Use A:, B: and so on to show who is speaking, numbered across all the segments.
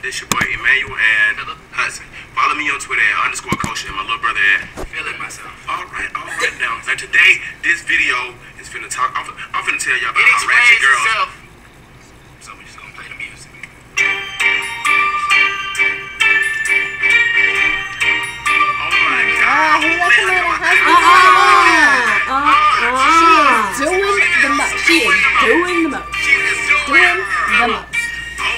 A: This your boy Emmanuel and Hudson. Follow me on Twitter at _Coach and my little brother at Feeling Myself. Alright now. And today, this video is finna talk. I'm finna tell y'all about how Ratchet girls. So we just gonna play the music. Oh my God.
B: He looking at a high school. She is doing the most. She is doing the most. Doing the most.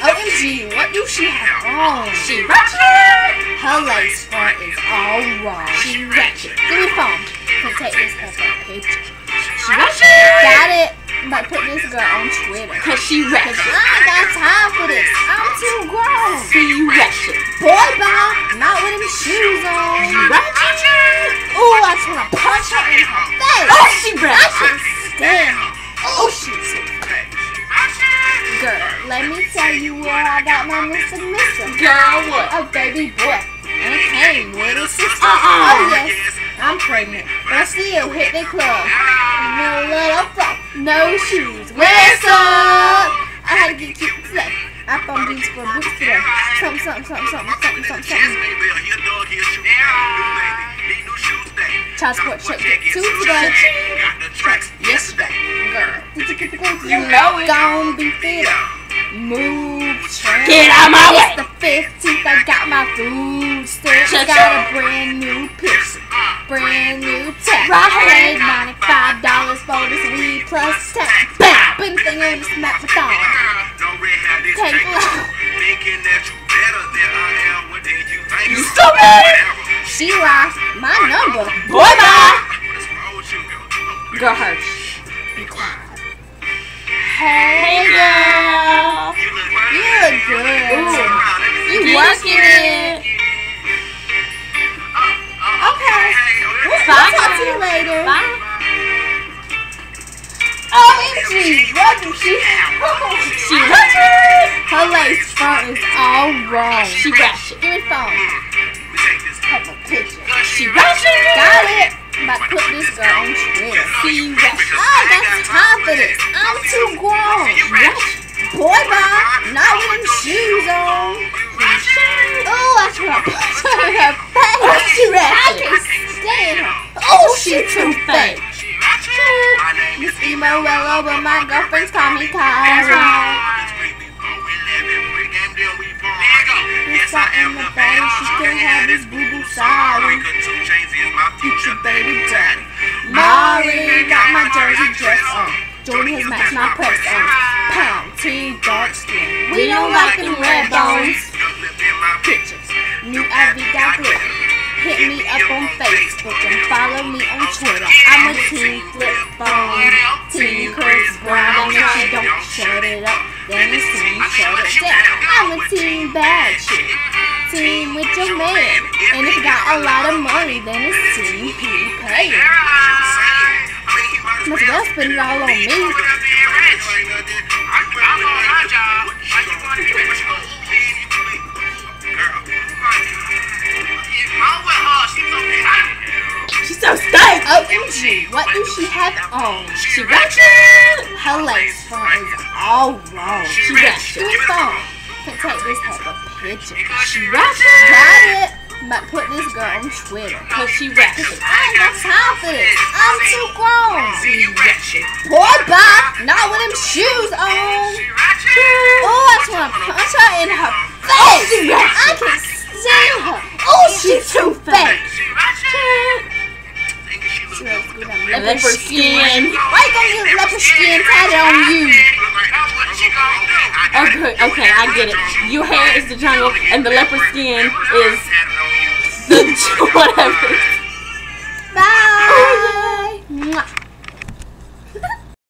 B: OMG, what do she have on? She ratchet! Her lace front is all wrong. She ratchet. Give me phone. Can take this as a picture. She ratchet! Got it. But put this girl on Twitter. Cause she ratchet. I ain't got time for this. I'm too grown. She ratchet. Boy, bye. Not with them shoes on. She ratchet. Ooh, I just wanna punch her in her face. Oh, she ratchet. Damn. Oh, she's so fat. Girl, let me tell you where I got my Mr. Girl, what? A baby boy. And it came with a sister. Oh, yes. I'm pregnant. But I still hit the club. No little fuck. No shoes. Where's up? I had to get cute today. I found jeans for boots today. Something. Child support check get 2 today. Yesterday. Girl. You know it. Gon' be fit. Move, trend. Get out my way. It's the 15th. I got my food stamps. Got a brand new picture. Brand new tech. Paid $95 for this weed plus tax. Bam! Big thing on the smack my thumb. Take it out. You stupid! She lost my number. Boy, bye. Girl, hush. Be quiet. Hey, girl. You look good. Ooh. You working it. Okay. We'll talk to you later. Bye. OMG, what do she have? She ratchet. Her lace front is all wrong. She ratchet. Give me the phone. Have a picture. She ratchet. Got it. I'm about to put this girl on Twitter. See ratchet. I ain't got time for this. I'm too grown. Ratchet. Boy, bye. Not with them shoes on. Oh, I try to punch her in her face. Oh, she ratchet. I can't stand her. Oh, she too fake. Miss Emo but my girlfriends call me Kyra. Yes, I am the baddie. She still have this boo-boo sorry. Future baby daddy. Mari got my jersey dress on. Jordan has matched my press on. Pound, T, dark skin. We don't like them red bones. Pictures. New IV got glitter. Hit me up on Facebook and follow me on Twitter. I'm a team flip phone. Team Chris Brown. And if you don't shut it up, then it's team shut it down. I'm a team bad chick. Team with your man. And if you got a lot of money, then it's team he paying. Must well spend it all on me. She's so stank. OMG, what do she have on? She ratchet. Her lace front is all wrong. She ratchet. Give me the phone. Can't take this type of picture. She ratchet. Got it. But put this girl on Twitter. Cause she ratchet. I ain't got time for this. I'm too grown. She ratchet. Boy, bye. Not with them shoes on. Oh, I just want to punch her in her face. She ratchet. I can't stand her. Oh, she's too fake. Leopard skin. Why you gonna get leopard skin tatted on you? Okay, I get it. Your hair is the jungle, and the leopard skin is the whatever.